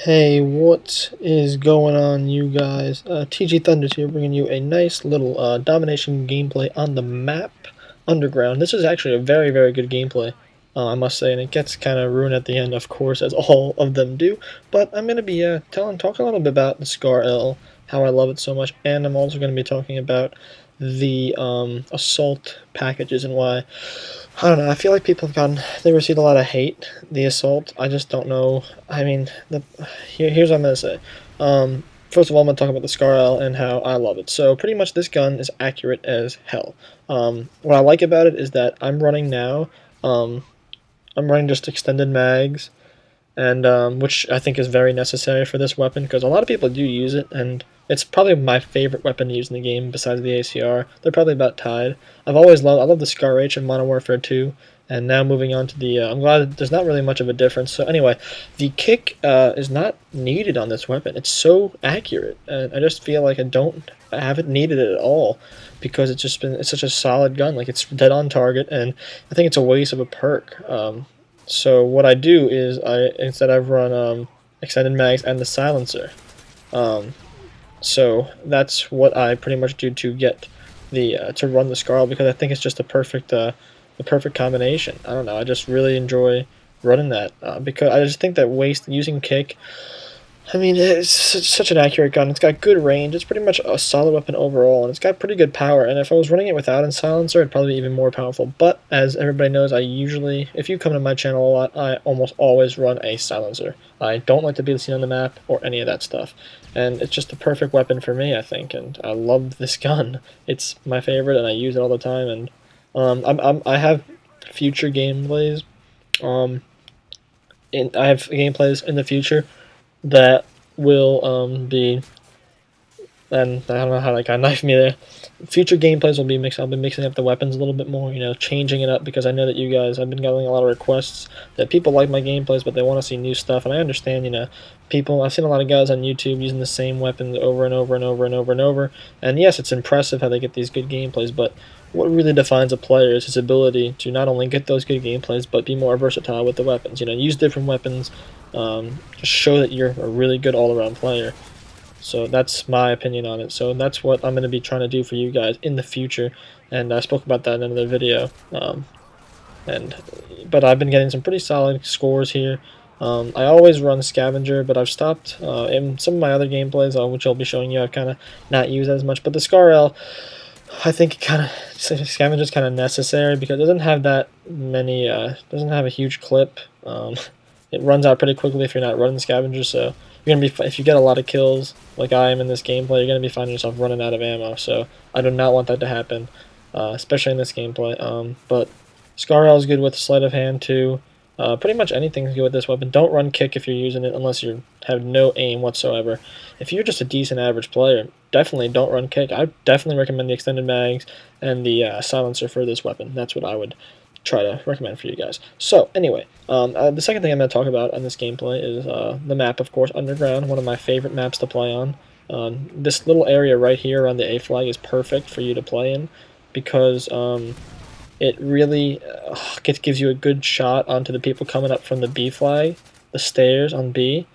Hey, what is going on, you guys? TG Thunders here, bringing you a nice little domination gameplay on the map Underground. This is actually a very, very good gameplay, I must say, and it gets kind of ruined at the end, of course, as all of them do. But I'm going to be talking a little bit about the Scar L, how I love it so much, and I'm also going to be talking about the assault packages and why. I don't know. I feel like they received a lot of hate. The assault. I just don't know. I mean, here's what I'm gonna say. First of all, I'm gonna talk about the Scar L and how I love it. So pretty much, this gun is accurate as hell. What I like about it is that I'm running now. I'm running just extended mags, and which I think is very necessary for this weapon because a lot of people do use it, and it's probably my favorite weapon to use in the game besides the ACR. They're probably about tied. I love the Scar H in Modern Warfare 2, and now moving on to the. I'm glad there's not really much of a difference. So anyway, the kick is not needed on this weapon. It's so accurate, and I just feel like I haven't needed it at all because it's such a solid gun. Like, it's dead on target, and I think it's a waste of a perk. So what I do is instead I've run extended mags and the silencer. So that's what I pretty much do to get to run the Scarl, because I think it's just the perfect combination. I don't know. I just really enjoy running that because I just think that using kick. I mean, it's such an accurate gun. It's got good range. It's pretty much a solid weapon overall, and it's got pretty good power. And if I was running it without a silencer, it'd probably be even more powerful. But as everybody knows, if you come to my channel a lot, I almost always run a silencer. I don't like to be seen on the map or any of that stuff. And it's just the perfect weapon for me, I think. And I love this gun. It's my favorite, and I use it all the time. And I have future gameplays. I have gameplays in the future that will be, and I don't know how that guy knifed me there. Future gameplays will be I'll be mixing up the weapons a little bit more, changing it up, because I know that you guys, I've been getting a lot of requests that people like my gameplays, but they want to see new stuff, and I understand, I've seen a lot of guys on YouTube using the same weapons over and over and over and over and over, and yes, it's impressive how they get these good gameplays, but what really defines a player is his ability to not only get those good gameplays, but be more versatile with the weapons. Use different weapons, just show that you're a really good all-around player. So that's my opinion on it. So that's what I'm going to be trying to do for you guys in the future, and I spoke about that in another video. But I've been getting some pretty solid scores here. I always run Scavenger, but I've stopped in some of my other gameplays, which I'll be showing you. I've kind of not used as much, but the Scar L, I think Scavenger is kind of necessary because it doesn't have that many. Doesn't have a huge clip. It runs out pretty quickly if you're not running Scavenger. So if you get a lot of kills like I am in this gameplay, you're gonna be finding yourself running out of ammo. So I do not want that to happen, especially in this gameplay. But Scar L is good with sleight of hand too. Pretty much anything's good with this weapon. Don't run kick if you're using it unless you have no aim whatsoever. If you're just a decent average player, definitely don't run kick. I definitely recommend the extended mags and the silencer for this weapon. That's what I would try to recommend for you guys. So anyway, the second thing I'm going to talk about on this gameplay is the map, of course, Underground, one of my favorite maps to play on. This little area right here around the A flag is perfect for you to play in because it really gives you a good shot onto the people coming up from the B flag, the stairs on B,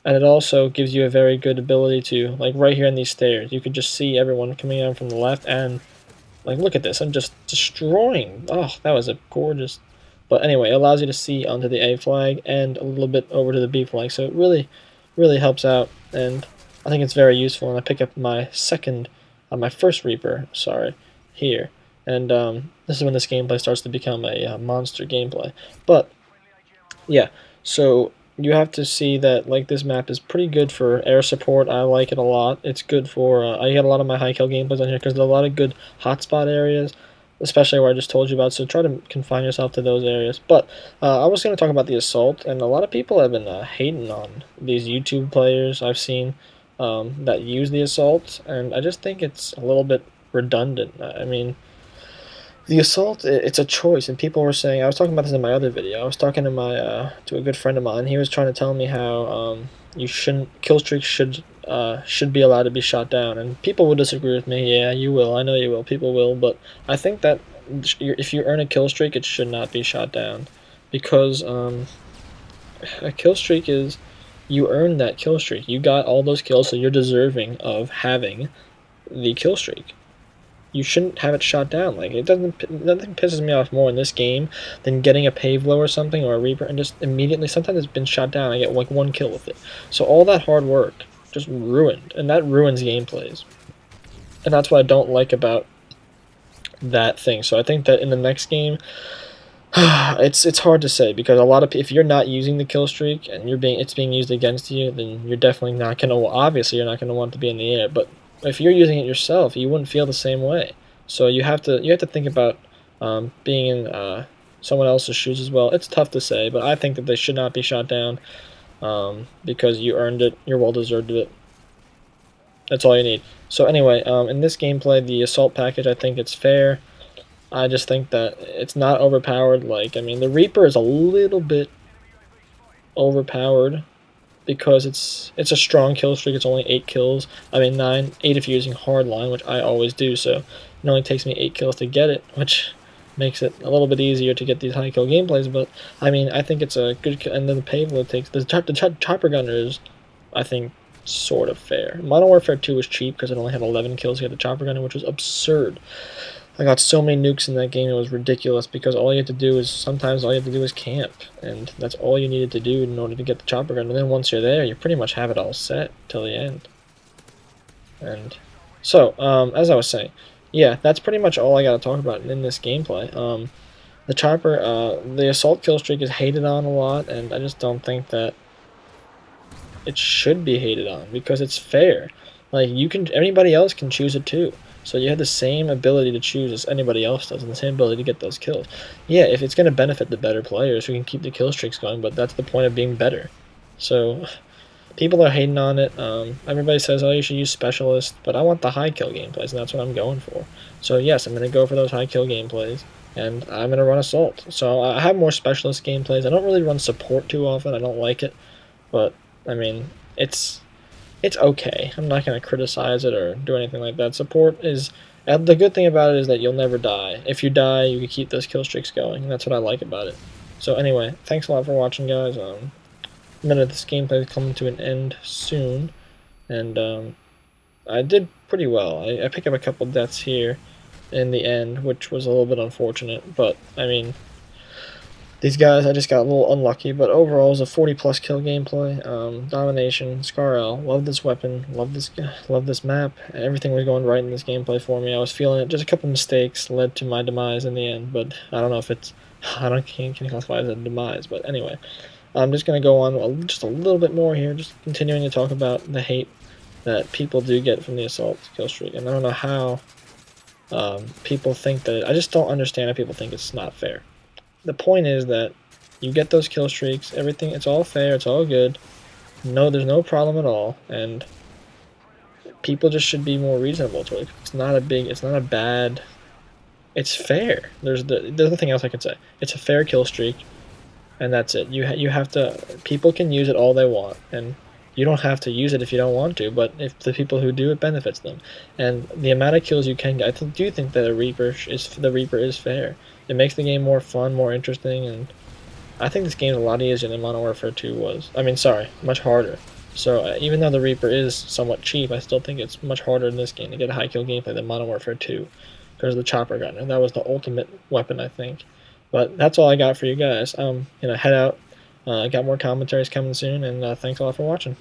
and it also gives you a very good ability to, like right here in these stairs, you can just see everyone coming in from the left, and like, look at this, I'm just destroying. Oh, that was a gorgeous. But anyway, it allows you to see onto the A flag and a little bit over to the B flag, so it really, really helps out, and I think it's very useful. And I pick up my first Reaper, sorry, here. And this is when this gameplay starts to become a monster gameplay. But yeah, so you have to see that, like, this map is pretty good for air support. I like it a lot. It's good for I get a lot of my high kill gameplays on here because there are a lot of good hotspot areas, especially where I just told you about. So try to confine yourself to those areas. But I was going to talk about the assault, and a lot of people have been hating on these YouTube players I've seen that use the assault, and I just think it's a little bit redundant. I mean, the assault, it's a choice, and people were saying, I was talking about this in my other video, I was talking to to a good friend of mine, he was trying to tell me how Killstreaks should be allowed to be shot down, and people will disagree with me. Yeah, you will, I know you will, people will, but I think that if you earn a kill streak, it should not be shot down, because a kill streak is you earned that kill streak. You got all those kills, so you're deserving of having the kill streak. You shouldn't have it shot down. Like, it doesn't. Nothing pisses me off more in this game than getting a Pavelo or something or a Reaper and just immediately. Sometimes it's been shot down. I get like 1 kill with it. So all that hard work just ruined, and that ruins gameplays. And that's what I don't like about that thing. So I think that in the next game, it's hard to say, because a lot of, if you're not using the kill streak and it's being used against you, then you're definitely not gonna, obviously you're not gonna want to be in the air. But if you're using it yourself, you wouldn't feel the same way. So you have to think about being in someone else's shoes as well. It's tough to say, but I think that they should not be shot down because you earned it. You're well deserved it. That's all you need. So anyway, in this gameplay, the assault package, I think it's fair. I just think that it's not overpowered. Like, I mean, the Reaper is a little bit overpowered because it's a strong kill streak. It's only 8 kills. I mean, 9, 8 if you're using hardline, which I always do. So it only takes me 8 kills to get it, which makes it a little bit easier to get these high kill gameplays. But I mean, I think it's a good. And then the Pavelo takes the chopper gunner is, I think, sort of fair. Modern Warfare 2 was cheap because it only had 11 kills to get the chopper gunner, which was absurd. I got so many nukes in that game, it was ridiculous, because all you had to do is, sometimes all you had to do is camp, and that's all you needed to do in order to get the chopper gun. And then once you're there, you pretty much have it all set till the end. And so, as I was saying, yeah, that's pretty much all I got to talk about in this gameplay. The chopper, the assault kill streak is hated on a lot, and I just don't think that it should be hated on, because it's fair. Like, anybody else can choose it too. So you have the same ability to choose as anybody else does, and the same ability to get those kills. Yeah, if it's going to benefit the better players who can keep the kill streaks going, but that's the point of being better. So people are hating on it. Everybody says, oh, you should use specialist, but I want the high kill gameplays, and that's what I'm going for. So yes, I'm going to go for those high kill gameplays, and I'm going to run assault. So I have more specialist gameplays. I don't really run support too often. I don't like it, but I mean, it's okay. I'm not going to criticize it or do anything like that. Support is, the good thing about it is that you'll never die. If you die, you can keep those kill streaks going, and that's what I like about it. So anyway, thanks a lot for watching, guys. This gameplay is coming to an end soon, and I did pretty well. I picked up a couple deaths here in the end, which was a little bit unfortunate, but I mean, these guys, I just got a little unlucky, but overall it was a 40+ kill gameplay. Domination, Scar-L, love this weapon, love this map. Everything was going right in this gameplay for me. I was feeling it. Just a couple mistakes led to my demise in the end, but I don't know if it's, can't classify it as a demise, but anyway. I'm just going to go on just a little bit more here, just continuing to talk about the hate that people do get from the assault kill streak. And I don't know how people think that, I just don't understand how people think it's not fair. The point is that you get those kill streaks, everything, it's all fair, it's all good. No, there's no problem at all, and people just should be more reasonable to it. It's not a bad, it's fair. There's nothing else I can say. It's a fair kill streak, and that's it. You have to, people can use it all they want, and you don't have to use it if you don't want to, but if the people who do, it benefits them. And the amount of kills you can get, I do think that the Reaper is fair. It makes the game more fun, more interesting, and I think this game is a lot easier than Modern Warfare 2 was. I mean, sorry, much harder. So even though the Reaper is somewhat cheap, I still think it's much harder in this game to get a high kill gameplay than Modern Warfare 2 because of the chopper gun, and that was the ultimate weapon, I think. But that's all I got for you guys. Head out. I got more commentaries coming soon, and thanks a lot for watching.